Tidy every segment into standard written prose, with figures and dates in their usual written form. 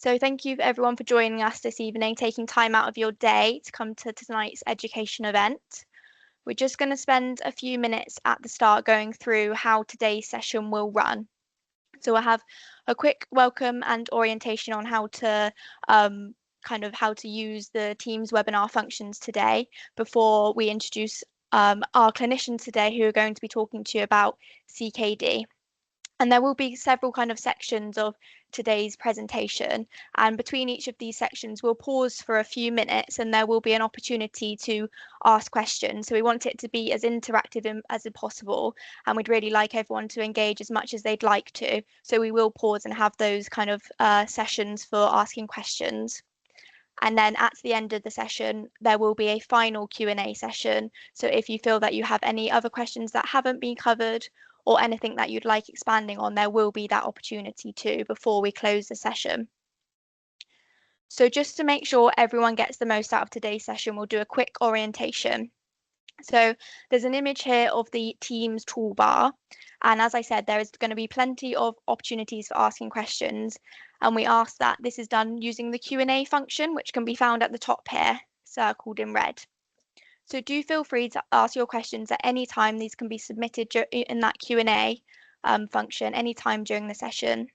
So thank you everyone for joining us this evening, taking time out of your day to come to tonight's education event. We're just going to spend a few minutes at the start going through how today's session will run. So we'll have a quick welcome and orientation on how to how to use the Teams webinar functions today before we introduce our clinicians today who are going to be talking to you about CKD. And there will be several kind of sections of today's presentation. And between each of these sections, we'll pause for a few minutes and there will be an opportunity to ask questions. So we want it to be as interactive as possible. And we'd really like everyone to engage as much as they'd like to. So we will pause and have those kind of sessions for asking questions. And then at the end of the session, there will be a final Q&A session. So if you feel that you have any other questions that haven't been covered or anything that you'd like expanding on, there will be that opportunity too before we close the session. So just to make sure everyone gets the most out of today's session, we'll do a quick orientation. So there's an image here of the Teams toolbar. And as I said, there is going to be plenty of opportunities for asking questions. And we ask that this is done using the Q&A function, which can be found at the top here, circled in red. So do feel free to ask your questions at any time. These can be submitted in that Q&A function anytime during the session.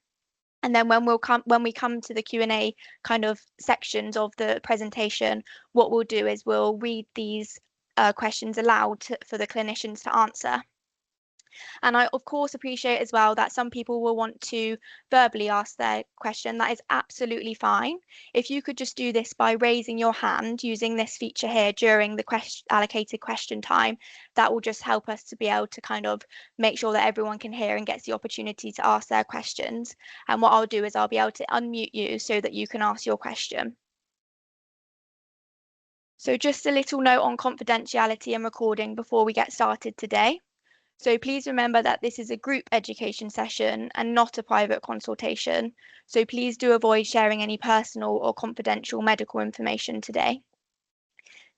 And then when we come to the Q&A kind of sections of the presentation, what we'll do is we'll read these questions aloud for the clinicians to answer. And I, of course, appreciate as well that some people will want to verbally ask their question. That is absolutely fine. If you could just do this by raising your hand using this feature here during the allocated question time, that will just help us to be able to kind of make sure that everyone can hear and gets the opportunity to ask their questions. And what I'll do is I'll be able to unmute you so that you can ask your question. So just a little note on confidentiality and recording before we get started today. So please remember that this is a group education session and not a private consultation. So please do avoid sharing any personal or confidential medical information today.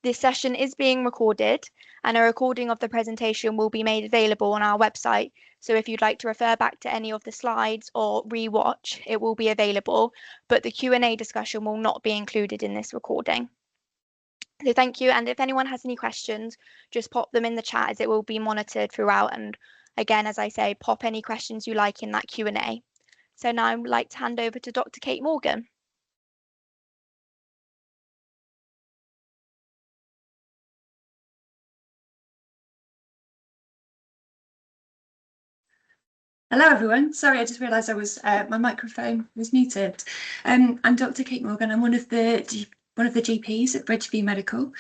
This session is being recorded and a recording of the presentation will be made available on our website. So if you'd like to refer back to any of the slides or re-watch, it will be available, but the Q&A discussion will not be included in this recording. So thank you. And if anyone has any questions, just pop them in the chat as it will be monitored throughout. And again, as I say, pop any questions you like in that Q&A. So now I'd like to hand over to Dr. Kate Morgan. Hello everyone. Sorry, I just realised my microphone was muted. I'm Dr. Kate Morgan. I'm one of the GPs at Bridgeview Medical.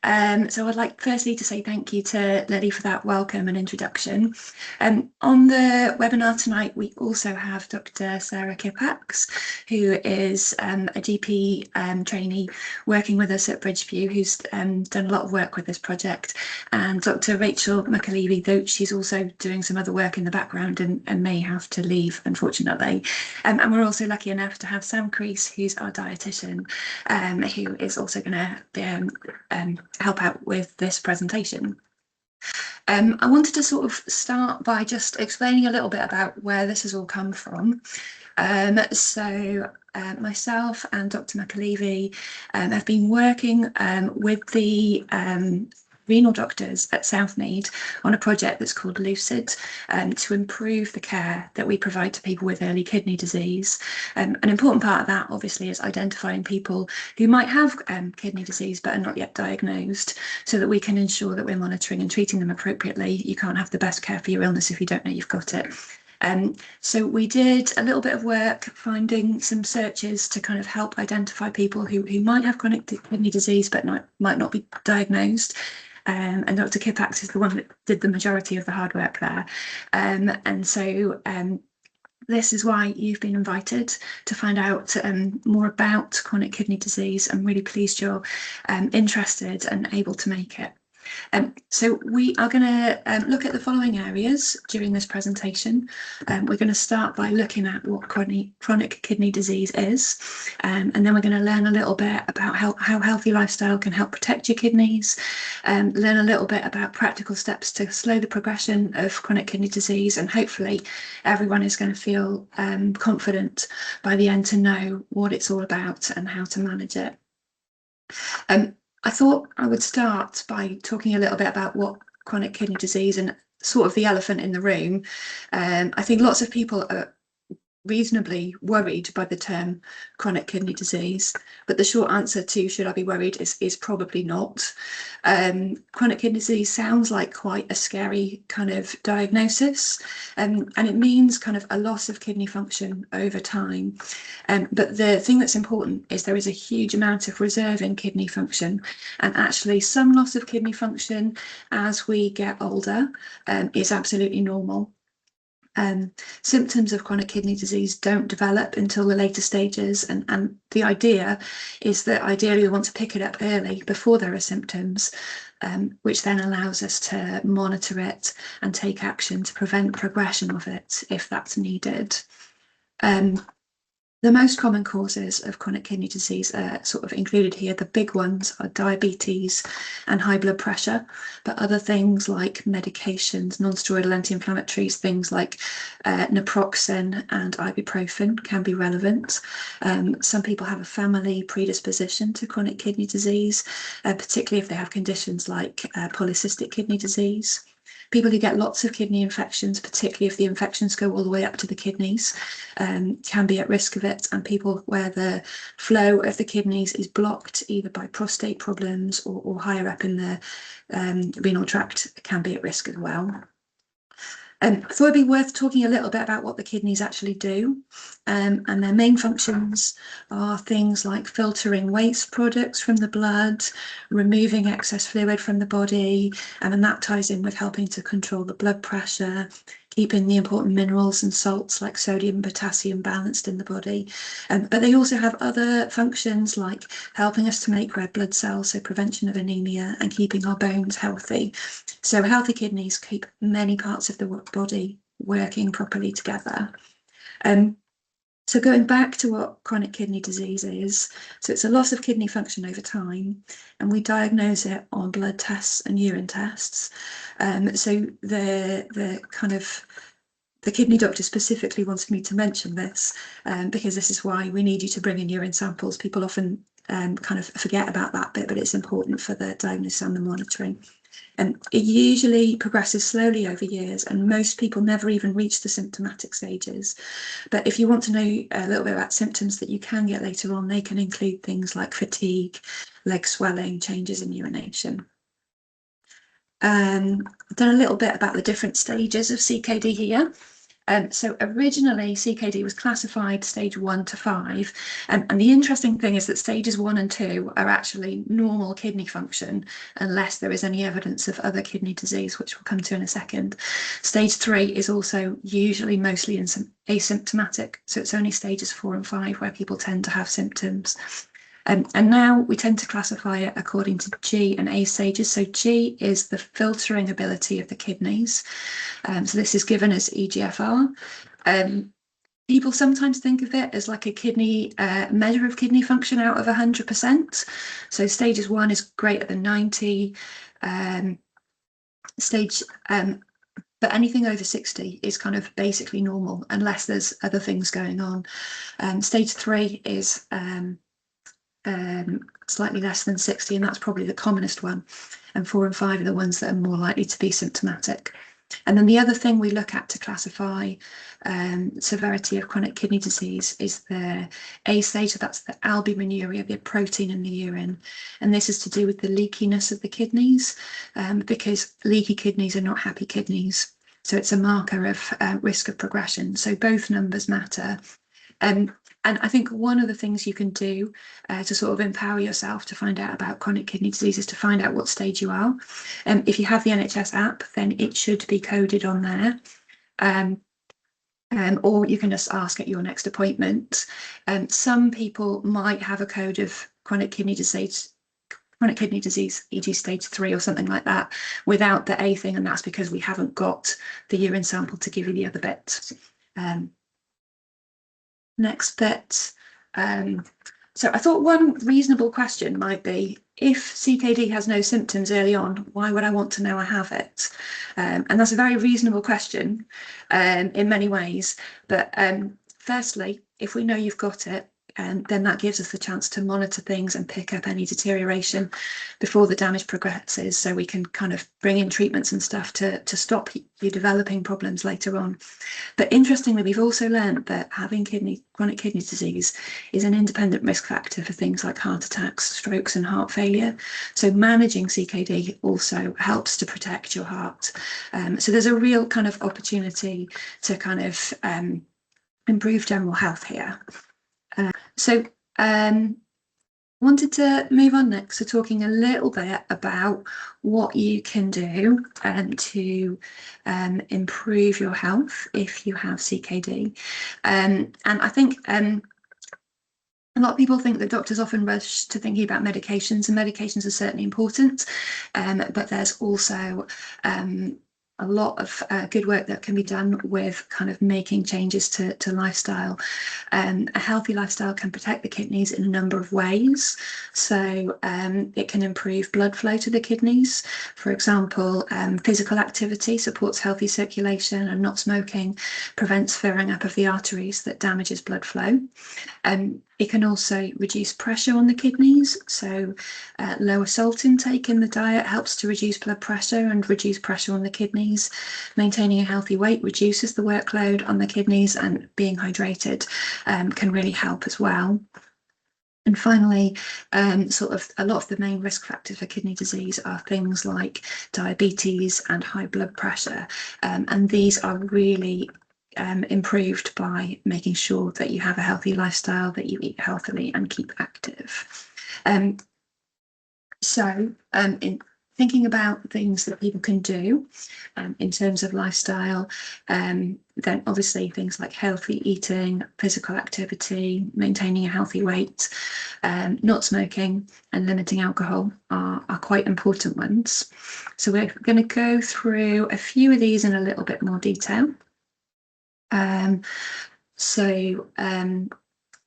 So I'd like firstly to say thank you to Lily for that welcome and introduction. On the webinar tonight, we also have Dr. Sarah Kippax, who is a GP trainee working with us at Bridgeview, who's done a lot of work with this project, and Dr. Rachel McAlevey, though she's also doing some other work in the background and may have to leave, unfortunately. And we're also lucky enough to have Sam Crease, who's our dietitian, who is also going to help out with this presentation. I wanted to sort of start by just explaining a little bit about where this has all come from. Myself and Dr. McAlevey have been working with the renal doctors at Southmead on a project that's called Lucid to improve the care that we provide to people with early kidney disease. An important part of that obviously is identifying people who might have kidney disease but are not yet diagnosed, so that we can ensure that we're monitoring and treating them appropriately. You can't have the best care for your illness if you don't know you've got it. So we did a little bit of work finding some searches to kind of help identify people who might have chronic kidney disease but might not be diagnosed. And Dr. Kippax is the one that did the majority of the hard work there. This is why you've been invited to find out more about chronic kidney disease. I'm really pleased you're interested and able to make it. So we are going to look at the following areas during this presentation. We're going to start by looking at what chronic kidney disease is, and then we're going to learn a little bit about how healthy lifestyle can help protect your kidneys, learn a little bit about practical steps to slow the progression of chronic kidney disease, and hopefully everyone is going to feel confident by the end to know what it's all about and how to manage it. I thought I would start by talking a little bit about what chronic kidney disease and sort of the elephant in the room. I think lots of people are reasonably worried by the term chronic kidney disease, but the short answer to should I be worried is probably not. Chronic kidney disease sounds like quite a scary kind of diagnosis, and it means kind of a loss of kidney function over time. But the thing that's important is there is a huge amount of reserve in kidney function, and actually some loss of kidney function as we get older is absolutely normal. Symptoms of chronic kidney disease don't develop until the later stages, and the idea is that ideally we want to pick it up early before there are symptoms, which then allows us to monitor it and take action to prevent progression of it if that's needed. The most common causes of chronic kidney disease are sort of included here. The big ones are diabetes and high blood pressure, but other things like medications, non-steroidal anti-inflammatories, things like naproxen and ibuprofen can be relevant. Some people have a family predisposition to chronic kidney disease, particularly if they have conditions like polycystic kidney disease. People who get lots of kidney infections, particularly if the infections go all the way up to the kidneys, can be at risk of it. And people where the flow of the kidneys is blocked either by prostate problems or higher up in the renal tract can be at risk as well. I thought it'd be worth talking a little bit about what the kidneys actually do. And their main functions are things like filtering waste products from the blood, removing excess fluid from the body, and then that ties in with helping to control the blood pressure, keeping the important minerals and salts like sodium and potassium balanced in the body. But they also have other functions like helping us to make red blood cells, so prevention of anemia, and keeping our bones healthy. So healthy kidneys keep many parts of the body working properly together. So going back to what chronic kidney disease is, so it's a loss of kidney function over time, and we diagnose it on blood tests and urine tests. So the kidney doctor specifically wanted me to mention this because this is why we need you to bring in urine samples. People often kind of forget about that bit, but it's important for the diagnosis and the monitoring. It usually progresses slowly over years, and most people never even reach the symptomatic stages. But if you want to know a little bit about symptoms that you can get later on, they can include things like fatigue, leg swelling, changes in urination. I've done a little bit about the different stages of CKD here. So originally CKD was classified stage 1 to 5, and the interesting thing is that stages 1 and 2 are actually normal kidney function unless there is any evidence of other kidney disease, which we'll come to in a second. Stage 3 is also usually mostly asymptomatic, so it's only stages 4 and 5 where people tend to have symptoms. And now we tend to classify it according to G and A stages. So G is the filtering ability of the kidneys. So this is given as EGFR. People sometimes think of it as like a kidney measure of kidney function out of 100%. So stages 1 is greater than 90. But anything over 60 is kind of basically normal unless there's other things going on. Stage 3 is slightly less than 60, and that's probably the commonest one, and 4 and 5 are the ones that are more likely to be symptomatic. And then the other thing we look at to classify severity of chronic kidney disease is the A stage, so that's the albuminuria, the protein in the urine, and this is to do with the leakiness of the kidneys, because leaky kidneys are not happy kidneys, so it's a marker of risk of progression. So both numbers matter. And I think one of the things you can do to sort of empower yourself to find out about chronic kidney disease is to find out what stage you are. If you have the NHS app, then it should be coded on there. Or you can just ask at your next appointment. Some people might have a code of chronic kidney disease chronic kidney disease, e.g. stage 3 or something like that, without the A thing, and that's because we haven't got the urine sample to give you the other bit. Next bit. So I thought one reasonable question might be, if CKD has no symptoms early on, why would I want to know I have it? And that's a very reasonable question in many ways. But firstly, if we know you've got it, then that gives us the chance to monitor things and pick up any deterioration before the damage progresses, so we can kind of bring in treatments and stuff to stop you developing problems later on. But interestingly, we've also learned that having chronic kidney disease is an independent risk factor for things like heart attacks, strokes, and heart failure. So managing CKD also helps to protect your heart. So there's a real kind of opportunity to kind of improve general health here. Wanted to move on next to talking a little bit about what you can do to improve your health if you have CKD. And I think a lot of people think that doctors often rush to thinking about medications, and medications are certainly important, but there's also a lot of good work that can be done with kind of making changes to lifestyle. A healthy lifestyle can protect the kidneys in a number of ways. So it can improve blood flow to the kidneys. For example, physical activity supports healthy circulation, and not smoking prevents filling up of the arteries that damages blood flow. It can also reduce pressure on the kidneys. So lower salt intake in the diet helps to reduce blood pressure and reduce pressure on the kidneys. Maintaining a healthy weight reduces the workload on the kidneys, and being hydrated can really help as well. And finally, sort of a lot of the main risk factors for kidney disease are things like diabetes and high blood pressure. And these are really improved by making sure that you have a healthy lifestyle, that you eat healthily and keep active. So in thinking about things that people can do in terms of lifestyle, then obviously things like healthy eating, physical activity, maintaining a healthy weight, not smoking, and limiting alcohol are quite important ones. So we're going to go through a few of these in a little bit more detail.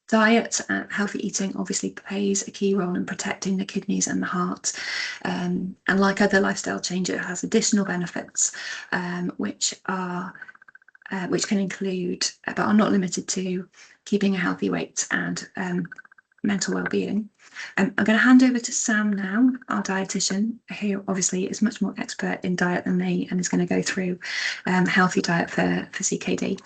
Diet and healthy eating obviously plays a key role in protecting the kidneys and the heart. And like other lifestyle changes, it has additional benefits, which can include, but are not limited to, keeping a healthy weight and mental well-being. I'm going to hand over to Sam now, our dietitian, who obviously is much more expert in diet than me and is going to go through healthy diet for CKD.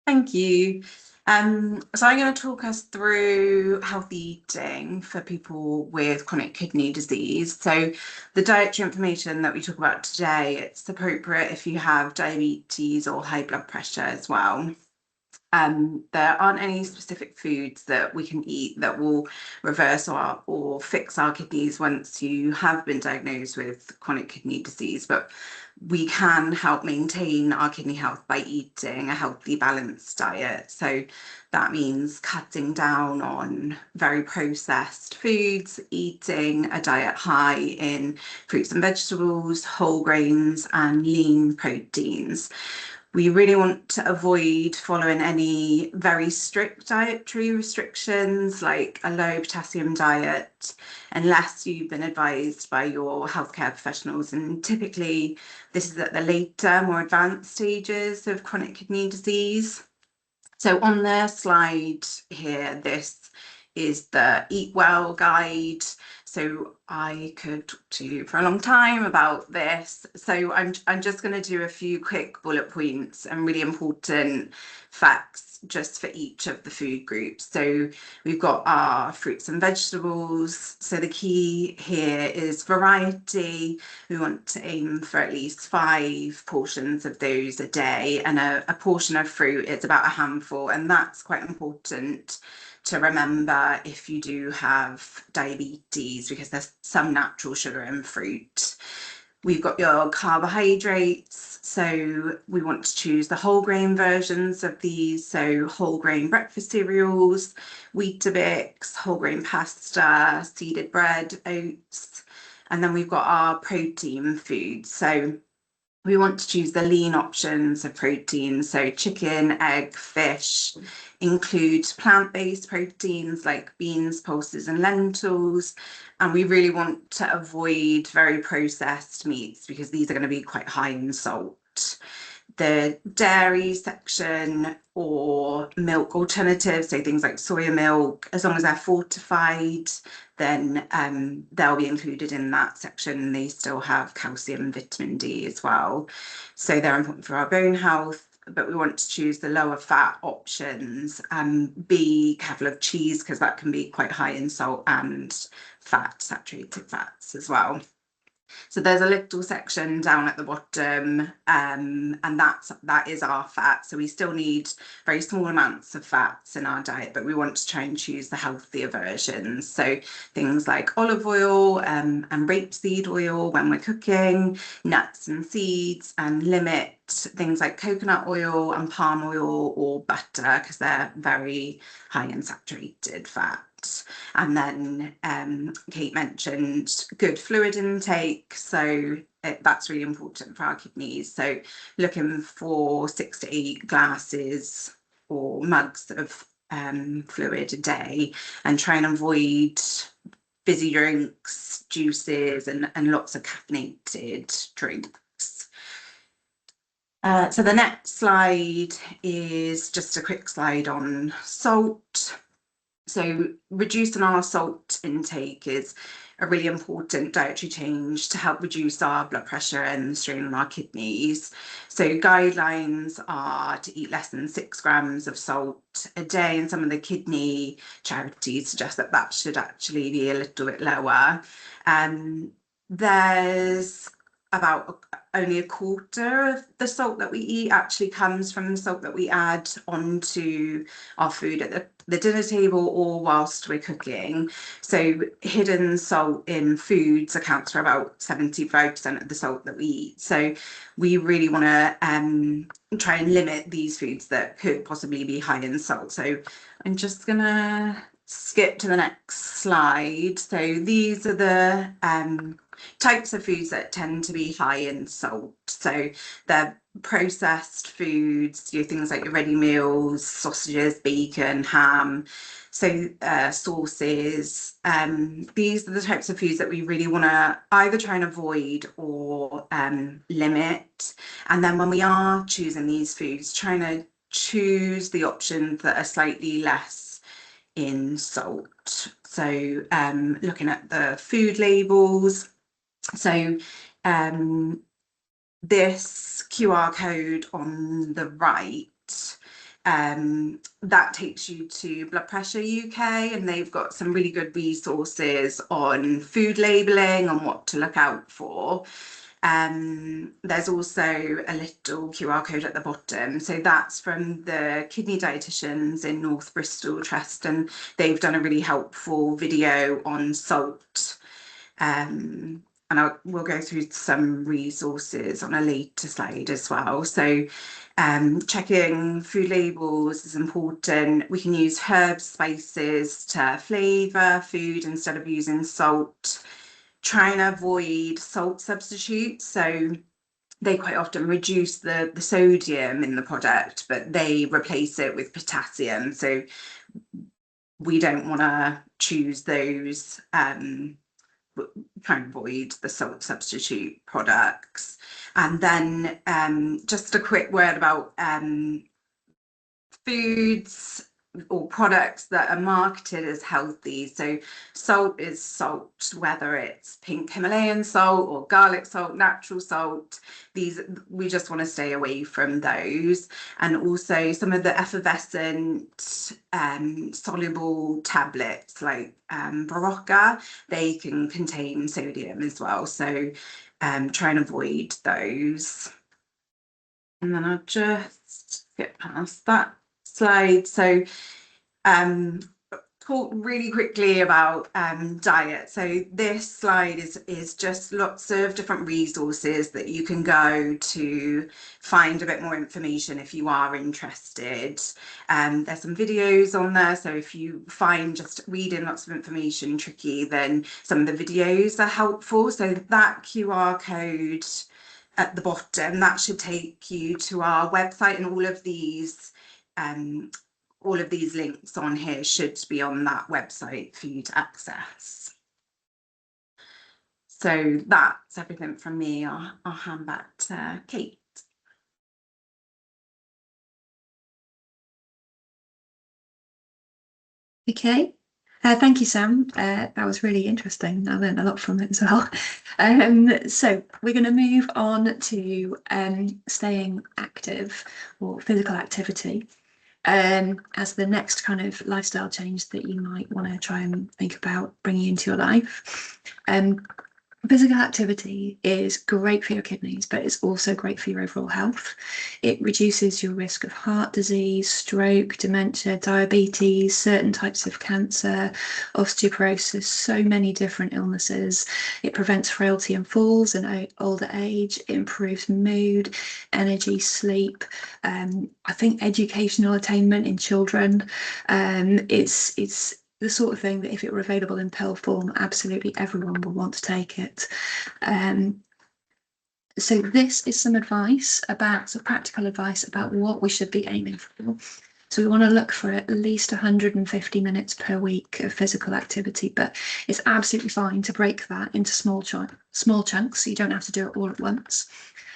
Thank you. So I'm going to talk us through healthy eating for people with chronic kidney disease. So the dietary information that we talk about today, it's appropriate if you have diabetes or high blood pressure as well. There aren't any specific foods that we can eat that will reverse or fix our kidneys once you have been diagnosed with chronic kidney disease, but we can help maintain our kidney health by eating a healthy, balanced diet. So that means cutting down on very processed foods, eating a diet high in fruits and vegetables, whole grains, and lean proteins. We really want to avoid following any very strict dietary restrictions, like a low potassium diet, unless you've been advised by your healthcare professionals. And typically, this is at the later, more advanced stages of chronic kidney disease. So on the slide here, this is the Eat Well guide. So I could talk to you for a long time about this. So I'm just going to do a few quick bullet points and really important facts just for each of the food groups. So we've got our fruits and vegetables. So the key here is variety. We want to aim for at least 5 portions of those a day, and a portion of fruit is about a handful, and that's quite important to remember if you do have diabetes, because there's some natural sugar in fruit. We've got your carbohydrates, so we want to choose the whole grain versions of these, so whole grain breakfast cereals, Weetabix, whole grain pasta, seeded bread, oats, and then we've got our protein foods. So we want to choose the lean options of protein, so chicken, egg, fish, include plant-based proteins like beans, pulses and lentils, and we really want to avoid very processed meats because these are going to be quite high in salt. The dairy section or milk alternatives, so things like soya milk, as long as they're fortified, then they'll be included in that section. They still have calcium and vitamin D as well. So they're important for our bone health, but we want to choose the lower fat options and be careful of cheese because that can be quite high in salt and fat, saturated fats as well. So there's a little section down at the bottom, and that is our fat. So we still need very small amounts of fats in our diet, but we want to try and choose the healthier versions. So things like olive oil and rapeseed oil when we're cooking, nuts and seeds, and limit things like coconut oil and palm oil or butter because they're very high in saturated fat. And then Kate mentioned good fluid intake, so that's really important for our kidneys. So looking for 6 to 8 glasses or mugs of fluid a day, and try and avoid fizzy drinks, juices, and lots of caffeinated drinks. So the next slide is just a quick slide on salt. So reducing our salt intake is a really important dietary change to help reduce our blood pressure and the strain on our kidneys. So guidelines are to eat less than 6 grams of salt a day, and some of the kidney charities suggest that that should actually be a little bit lower. There's about only a quarter of the salt that we eat actually comes from the salt that we add onto our food at the dinner table or whilst we're cooking. So hidden salt in foods accounts for about 75% of the salt that we eat. So we really want to try and limit these foods that could possibly be high in salt. So I'm just gonna skip to the next slide. So these are the types of foods that tend to be high in salt. So they're processed foods, things like your ready meals, sausages, bacon, ham, so sauces. These are the types of foods that we really want to either try and avoid or limit. And then when we are choosing these foods, trying to choose the options that are slightly less in salt. So looking at the food labels. So this QR code on the right, that takes you to Blood Pressure UK, and they've got some really good resources on food labelling and what to look out for. There's also a little QR code at the bottom, so that's from the kidney dietitians in North Bristol Trust, and they've done a really helpful video on salt. And we'll go through some resources on a later slide as well. So checking food labels is important. We can use herbs, spices to flavour food instead of using salt. Try and avoid salt substitutes. So they quite often reduce the sodium in the product, but they replace it with potassium. So we don't want to choose those. Try and avoid the salt substitute products. And then just a quick word about foods or products that are marketed as healthy. So salt is salt, whether it's pink Himalayan salt or garlic salt, natural salt. These, we just want to stay away from those. And also some of the effervescent soluble tablets like Berocca, they can contain sodium as well. So try and avoid those. And then I'll just get past that slide. So talk really quickly about diet. So this slide is just lots of different resources that you can go to find a bit more information if you are interested. There's some videos on there, so if you find just reading lots of information tricky, then some of the videos are helpful. So that QR code at the bottom, that should take you to our website, and all of these links on here should be on that website for you to access. So that's everything from me. I'll hand back to Kate. Okay. Thank you, Sam. That was really interesting. I learned a lot from it as well. So we're going to move on to staying active or physical activity as the next kind of lifestyle change that you might want to try and think about bringing into your life. Physical activity is great for your kidneys, but it's also great for your overall health. It reduces your risk of heart disease, stroke, dementia, diabetes, certain types of cancer, osteoporosis, so many different illnesses. It prevents frailty and falls in older age. It improves mood, energy, sleep. I think educational attainment in children. It's the sort of thing that if it were available in pill form, absolutely everyone would want to take it. So this is some practical advice about what we should be aiming for. So we want to look for at least 150 minutes per week of physical activity, but it's absolutely fine to break that into small chunks, so you don't have to do it all at once.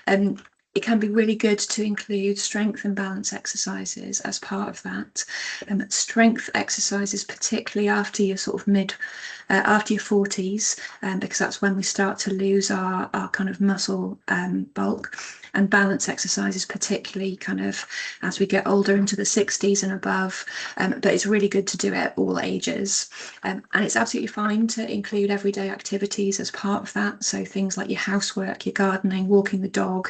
It can be really good to include strength and balance exercises as part of that. Strength exercises, particularly after your sort of after your 40s, because that's when we start to lose our kind of muscle bulk. And balance exercises, particularly kind of as we get older into the 60s and above. But it's really good to do it at all ages. And it's absolutely fine to include everyday activities as part of that. So things like your housework, your gardening, walking the dog,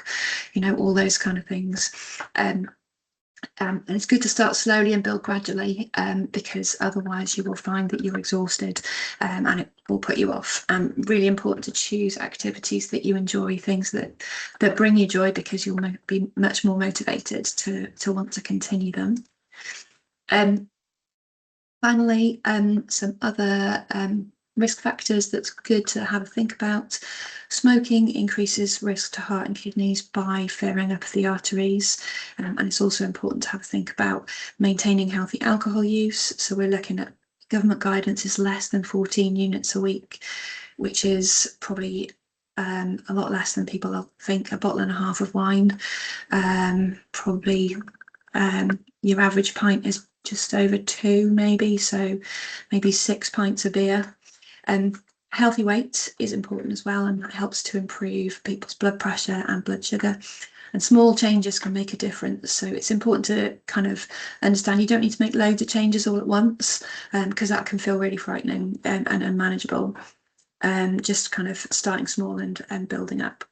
all those kind of things. And it's good to start slowly and build gradually, because otherwise you will find that you're exhausted, and it will put you off. Really important to choose activities that you enjoy, things that bring you joy, because you'll be much more motivated to want to continue them. Finally, some other risk factors that's good to have a think about. Smoking increases risk to heart and kidneys by flaring up of the arteries, and it's also important to have a think about maintaining healthy alcohol use. So we're looking at government guidance is less than 14 units a week, which is probably a lot less than people think. A bottle and a half of wine, probably your average pint is just over 2, maybe, so maybe 6 pints of beer. Healthy weight is important as well, and that helps to improve people's blood pressure and blood sugar. And small changes can make a difference. So it's important to kind of understand you don't need to make loads of changes all at once, because that can feel really frightening and unmanageable. Just kind of starting small and building up.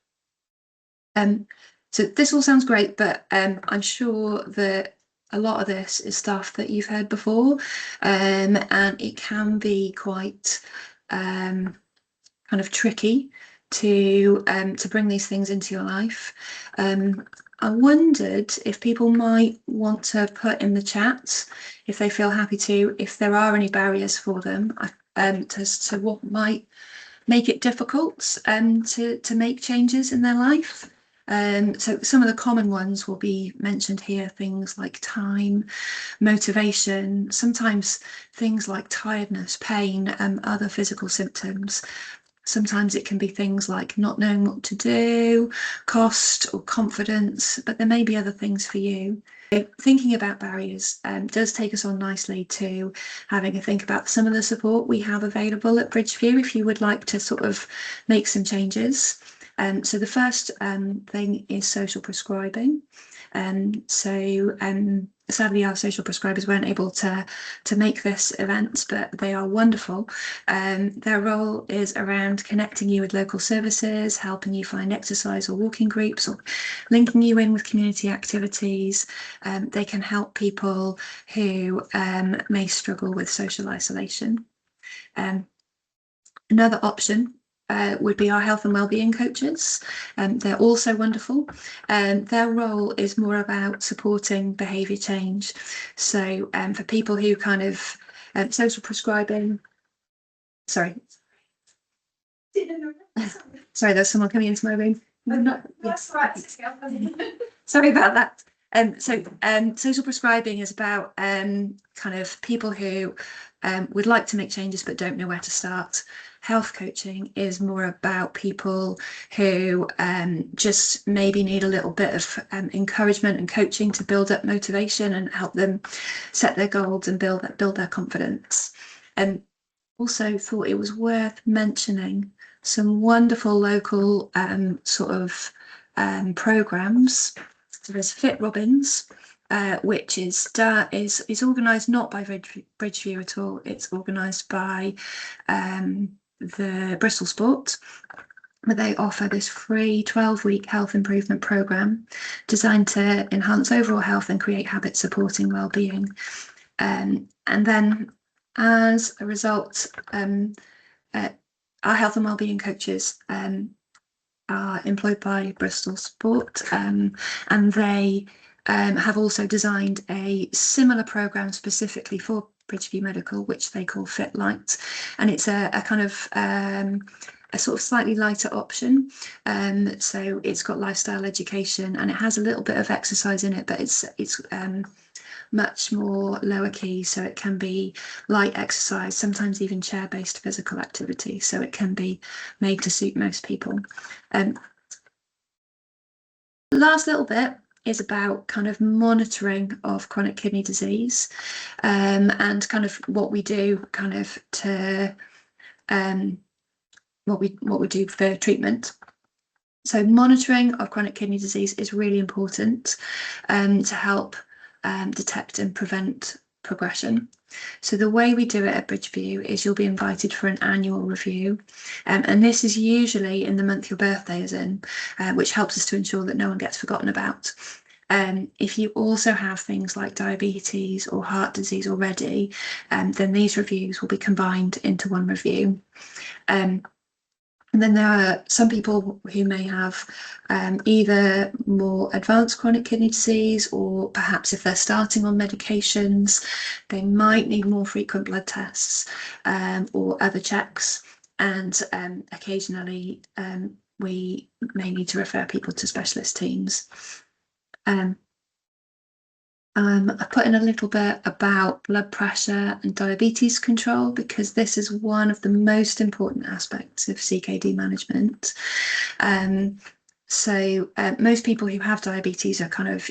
So this all sounds great, but I'm sure that a lot of this is stuff that you've heard before, and it can be quite kind of tricky to bring these things into your life. I wondered if people might want to put in the chat, if they feel happy to, if there are any barriers for them, as to what might make it difficult to make changes in their life. So some of the common ones will be mentioned here, things like time, motivation, sometimes things like tiredness, pain, other physical symptoms. Sometimes it can be things like not knowing what to do, cost or confidence, but there may be other things for you. Thinking about barriers does take us on nicely to having a think about some of the support we have available at Bridgeview if you would like to sort of make some changes. So the first thing is social prescribing. Sadly, our social prescribers weren't able to make this event, but they are wonderful. Their role is around connecting you with local services, helping you find exercise or walking groups, or linking you in with community activities. They can help people who may struggle with social isolation. Another option would be our health and wellbeing coaches. They're also wonderful. Their role is more about supporting behaviour change. So for people who kind of social prescribing, sorry, there's someone coming into my room. That's right. Sorry about that. Social prescribing is about kind of people who would like to make changes but don't know where to start. Health coaching is more about people who just maybe need a little bit of encouragement and coaching to build up motivation and help them set their goals and build their confidence. Also thought it was worth mentioning some wonderful local programs. So there's Fit Robins, which is organised not by Bridgeview at all. It's organised by the Bristol Sport, but they offer this free 12-week health improvement programme designed to enhance overall health and create habits supporting well-being. And then as a result, our health and wellbeing coaches are employed by Bristol Sport, and they have also designed a similar programme specifically for Bridgeview Medical, which they call Fit Light, and it's a kind of a sort of slightly lighter option. So it's got lifestyle education and it has a little bit of exercise in it, but it's much more lower key, so it can be light exercise, sometimes even chair-based physical activity, so it can be made to suit most people. Last little bit is about kind of monitoring of chronic kidney disease, and kind of what we do kind of to what we do for treatment. So monitoring of chronic kidney disease is really important to help detect and prevent progression. So the way we do it at Bridgeview is you'll be invited for an annual review, and this is usually in the month your birthday is in, which helps us to ensure that no one gets forgotten about. If you also have things like diabetes or heart disease already, then these reviews will be combined into one review. And then there are some people who may have either more advanced chronic kidney disease, or perhaps if they're starting on medications, they might need more frequent blood tests or other checks. And occasionally we may need to refer people to specialist teams. I put in a little bit about blood pressure and diabetes control, because this is one of the most important aspects of CKD management. Most people who have diabetes are kind of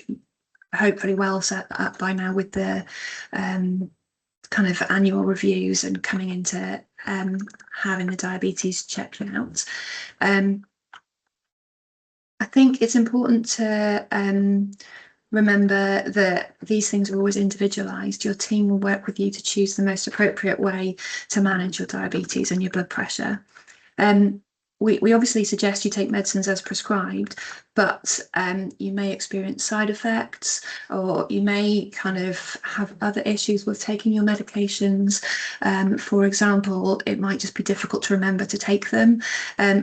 hopefully well set up by now with the kind of annual reviews and coming into having the diabetes checked out. I think it's important to remember that these things are always individualised. Your team will work with you to choose the most appropriate way to manage your diabetes and your blood pressure. We obviously suggest you take medicines as prescribed, but you may experience side effects, or you may kind of have other issues with taking your medications. For example, it might just be difficult to remember to take them.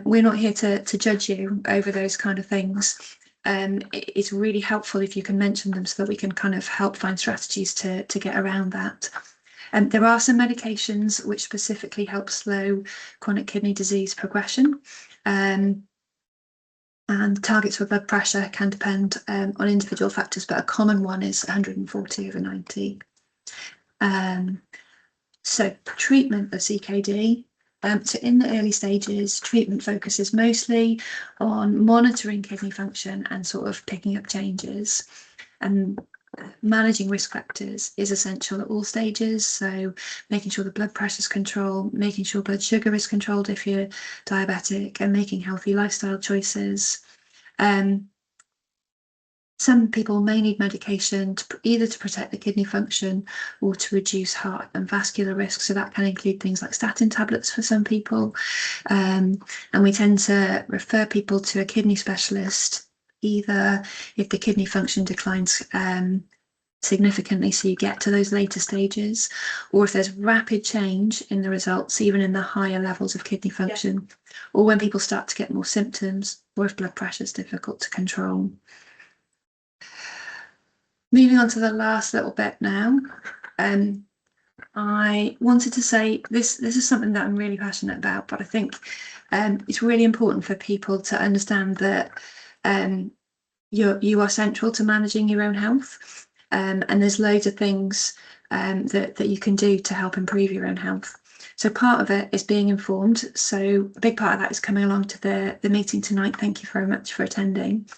We're not here to judge you over those kind of things. It's really helpful if you can mention them so that we can kind of help find strategies to get around that. There are some medications which specifically help slow chronic kidney disease progression, and targets for blood pressure can depend on individual factors, but a common one is 140/90. So treatment of CKD. So in the early stages, treatment focuses mostly on monitoring kidney function and sort of picking up changes. And managing risk factors is essential at all stages. So making sure the blood pressure is controlled, making sure blood sugar is controlled if you're diabetic, and making healthy lifestyle choices. Some people may need medication either to protect the kidney function or to reduce heart and vascular risk. So that can include things like statin tablets for some people. And we tend to refer people to a kidney specialist either if the kidney function declines significantly, so you get to those later stages, or if there's rapid change in the results, even in the higher levels of kidney function, or when people start to get more symptoms, or if blood pressure is difficult to control. Moving on to the last little bit now, I wanted to say this is something that I'm really passionate about, but I think it's really important for people to understand that you are central to managing your own health, and there's loads of things that you can do to help improve your own health. So part of it is being informed. So a big part of that is coming along to the meeting tonight. Thank you very much for attending.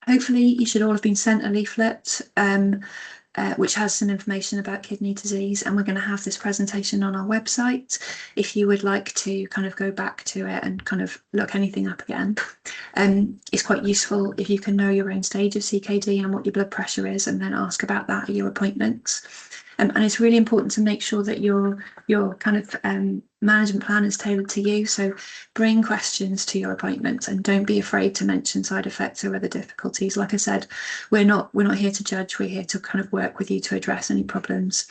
Hopefully you should all have been sent a leaflet which has some information about kidney disease, and we're going to have this presentation on our website if you would like to kind of go back to it and kind of look anything up again. It's quite useful if you can know your own stage of CKD and what your blood pressure is, and then ask about that at your appointments. And it's really important to make sure that your kind of management plan is tailored to you. So bring questions to your appointments and don't be afraid to mention side effects or other difficulties. Like I said, we're not here to judge. We're here to kind of work with you to address any problems.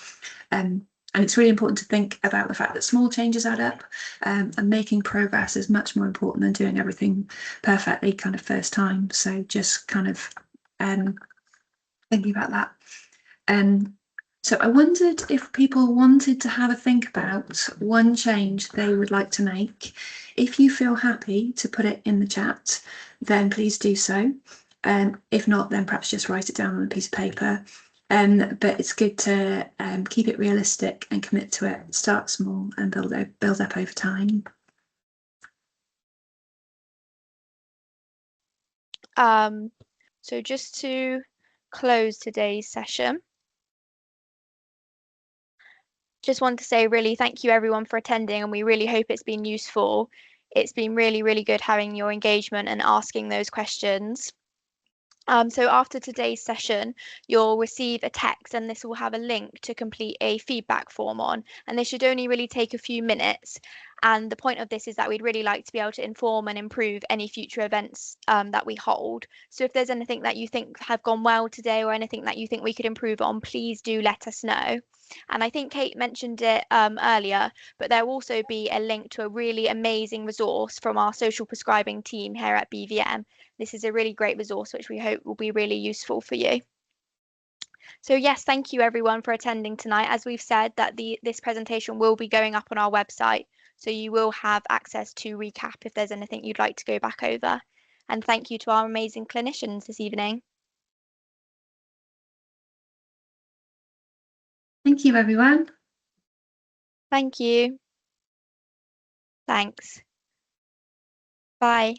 And it's really important to think about the fact that small changes add up, and making progress is much more important than doing everything perfectly kind of first time. So just kind of thinking about that. So I wondered if people wanted to have a think about one change they would like to make. If you feel happy to put it in the chat, then please do so. If not, then perhaps just write it down on a piece of paper. But it's good to keep it realistic and commit to it. Start small and build up over time. So just to close today's session, just want to say really thank you everyone for attending, and we really hope it's been useful. It's been really, really good having your engagement and asking those questions. So after today's session, you'll receive a text, and this will have a link to complete a feedback form on, and this should only really take a few minutes. And the point of this is that we'd really like to be able to inform and improve any future events that we hold. So if there's anything that you think have gone well today or anything that you think we could improve on, please do let us know. And I think Kate mentioned it earlier, but there will also be a link to a really amazing resource from our social prescribing team here at BVM. This is a really great resource which we hope will be really useful for you. So yes, thank you everyone for attending tonight. As we've said, that this presentation will be going up on our website, so you will have access to recap if there's anything you'd like to go back over. And thank you to our amazing clinicians this evening. Thank you, everyone. Thank you. Thanks. Bye.